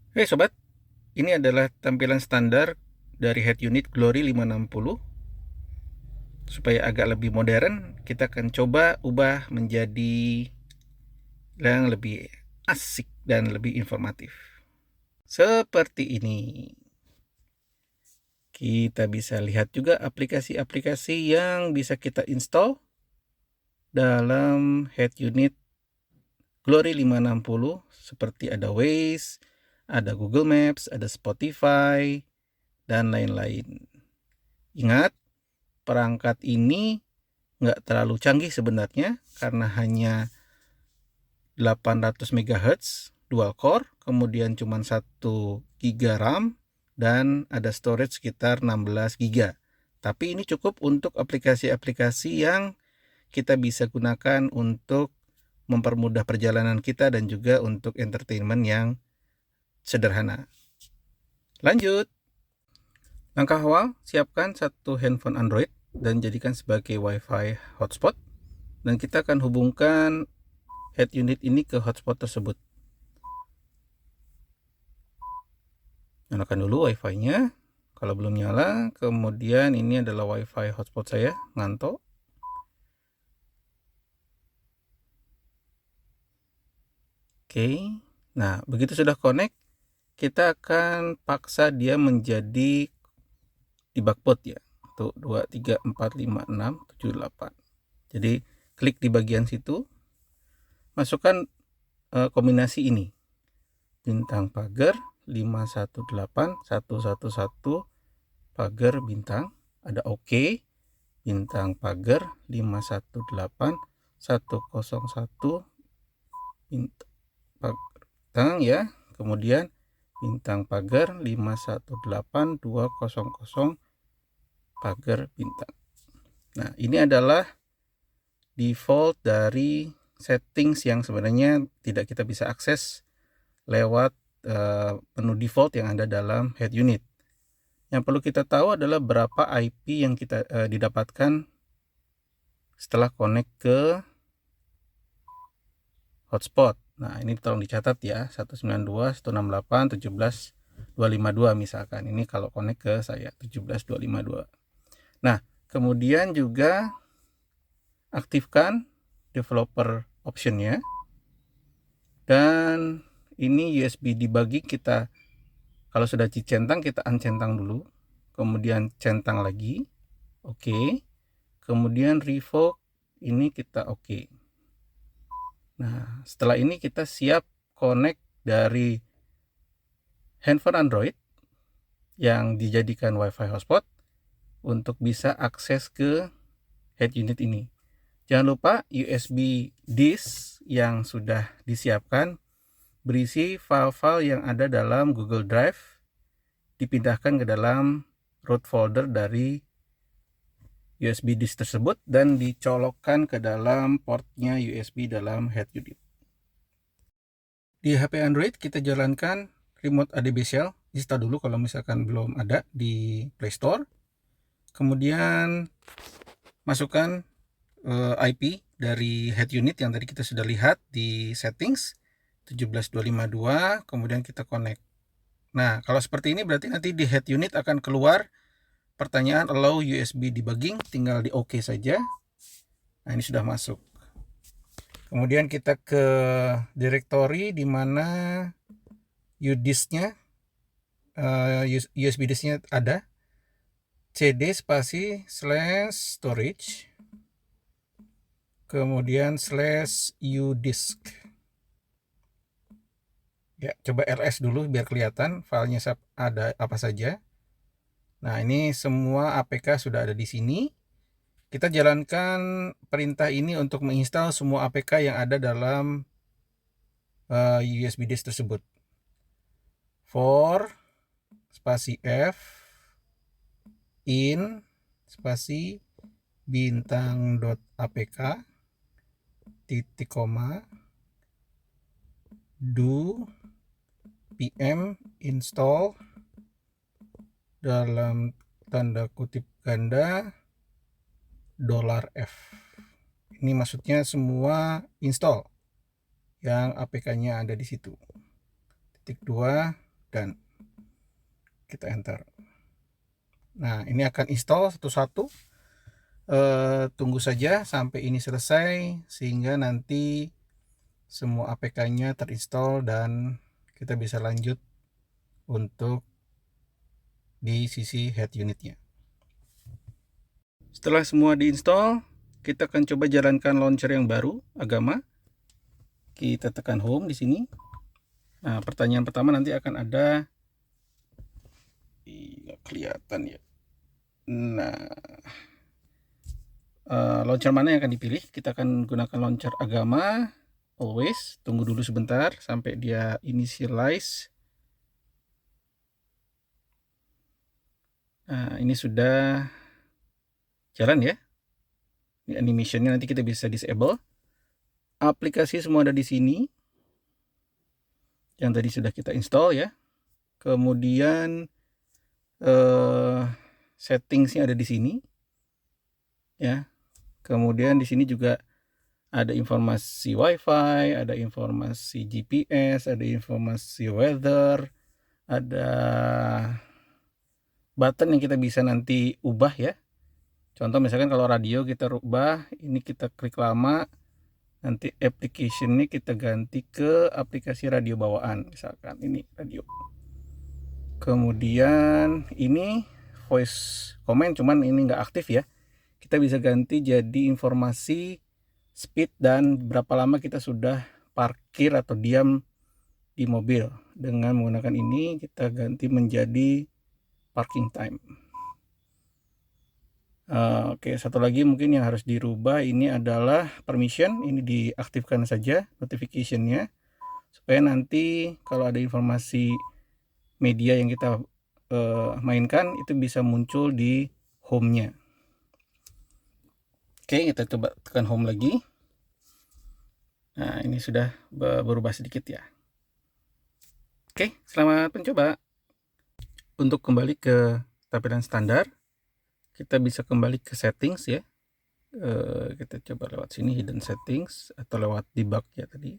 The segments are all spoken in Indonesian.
Hei sobat, ini adalah tampilan standar dari head unit Glory 560. Supaya agak lebih modern, kita akan coba ubah menjadi yang lebih asik dan lebih informatif. Seperti ini. Kita bisa lihat juga aplikasi-aplikasi yang bisa kita install dalam head unit Glory 560, seperti ada Waze, ada Google Maps, ada Spotify, dan lain-lain. Ingat, perangkat ini nggak terlalu canggih sebenarnya karena hanya 800 MHz dual core, kemudian cuma 1 GB RAM dan ada storage sekitar 16 GB. Tapi ini cukup untuk aplikasi-aplikasi yang kita bisa gunakan untuk mempermudah perjalanan kita dan juga untuk entertainment yang sederhana. Lanjut. Langkah awal, siapkan satu handphone Android dan jadikan sebagai WiFi hotspot. Dan kita akan hubungkan head unit ini ke hotspot tersebut. Nyalakan dulu WiFi-nya. Kalau belum nyala, kemudian ini adalah WiFi hotspot saya, nganto. Oke. Nah, begitu sudah connect, kita akan paksa dia menjadi debug mode ya. Tuh 2 3 4 5 6 7 8. Jadi klik di bagian situ, masukkan kombinasi ini. Bintang pagar 518 111 pagar bintang, ada OK, bintang pagar 518 101 bintang ya, kemudian bintang pagar 518 200 pagar bintang. Nah, ini adalah default dari settings yang sebenarnya tidak kita bisa akses lewat menu default yang ada dalam head unit. Yang perlu kita tahu adalah berapa IP yang kita didapatkan setelah connect ke hotspot. Nah, ini tolong dicatat ya, 192.168.17.252 misalkan. Ini kalau connect ke saya 17.252. Nah, kemudian juga aktifkan developer optionnya. Dan ini USB debugging kita, kalau sudah dicentang kita uncentang dulu. Kemudian centang lagi. Oke. Kemudian revoke ini kita oke. Nah, setelah ini kita siap connect dari handphone Android yang dijadikan WiFi hotspot untuk bisa akses ke head unit ini. Jangan lupa USB disk yang sudah disiapkan berisi file-file yang ada dalam Google Drive dipindahkan ke dalam root folder dari USB disk tersebut dan dicolokkan ke dalam portnya USB dalam head unit. Di HP Android kita jalankan remote ADB Shell, install dulu kalau misalkan belum ada di Play Store. Kemudian masukkan IP dari head unit yang tadi kita sudah lihat di settings 17252, kemudian kita connect. Nah, kalau seperti ini berarti nanti di head unit akan keluar pertanyaan allow USB debugging, tinggal di OK saja. Nah, ini sudah masuk. Kemudian kita ke directory di mana UDISK-nya, USB disk-nya ada. CD spasi slash storage, kemudian slash udisk. Ya, coba ls dulu biar kelihatan filenya ada apa saja. Nah, ini semua APK sudah ada di sini. Kita jalankan perintah ini untuk menginstal semua APK yang ada dalam USB disk tersebut. For spasi F in spasi bintang.apk titik koma do pm install dalam tanda kutip ganda $F. Ini maksudnya semua install yang APK-nya ada di situ. Titik 2 dan kita enter. Nah, ini akan install satu-satu. Tunggu saja sampai ini selesai sehingga nanti semua APK-nya terinstall dan kita bisa lanjut untuk di sisi head unitnya. Setelah semua diinstal, kita akan coba jalankan launcher yang baru, Agama. Kita tekan home di sini. Nah, pertanyaan pertama nanti akan ada, nggak kelihatan ya. Nah, launcher mana yang akan dipilih? Kita akan gunakan launcher Agama. Always, tunggu dulu sebentar sampai dia initialize. Nah, ini sudah jalan ya. Ini animationnya nanti kita bisa disable. Aplikasi semua ada di sini. Yang tadi sudah kita install ya. Kemudian settingsnya ada di sini. Ya. Kemudian di sini juga ada informasi WiFi, ada informasi GPS, ada informasi weather, ada button yang kita bisa nanti ubah ya. Contoh misalkan kalau radio kita rubah, ini kita klik lama, nanti application-nya kita ganti ke aplikasi radio bawaan, misalkan ini radio. Kemudian ini voice comment, cuman ini nggak aktif ya. Kita bisa ganti jadi informasi speed dan berapa lama kita sudah parkir atau diam di mobil. Dengan menggunakan ini kita ganti menjadi parking time. Oke, satu lagi mungkin yang harus dirubah ini adalah permission. Ini diaktifkan saja notification-nya supaya nanti kalau ada informasi media yang kita mainkan itu bisa muncul di home-nya. Oke, kita coba tekan home lagi. Nah, ini sudah berubah sedikit ya. Oke, selamat mencoba. Untuk kembali ke tampilan standar, kita bisa kembali ke settings ya. Kita coba lewat sini, hidden settings, atau lewat debug ya tadi.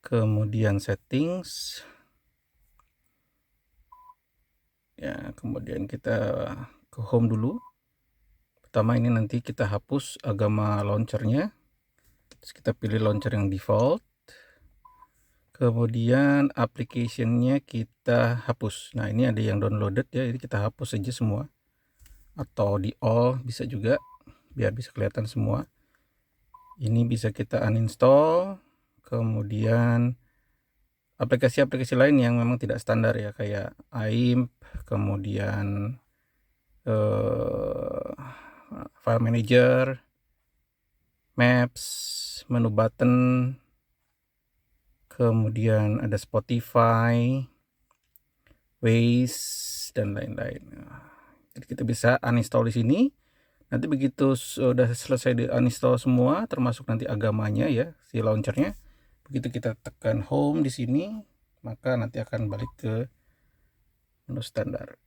Kemudian settings. Ya, kemudian kita ke home dulu. Pertama ini nanti kita hapus Agama launchernya. Terus kita pilih launcher yang default. Kemudian application-nya kita hapus. Nah, ini ada yang downloaded ya, jadi kita hapus saja semua. Atau di all bisa juga, biar bisa kelihatan semua. Ini bisa kita uninstall. Kemudian aplikasi-aplikasi lain yang memang tidak standar ya, kayak AIM, kemudian file manager, maps, menu button, kemudian ada Spotify, Waze, dan lain-lain. Jadi kita bisa uninstall di sini. Nanti begitu sudah selesai di uninstall semua, termasuk nanti Agamanya ya, si launchernya. Begitu kita tekan home di sini, maka nanti akan balik ke menu standar.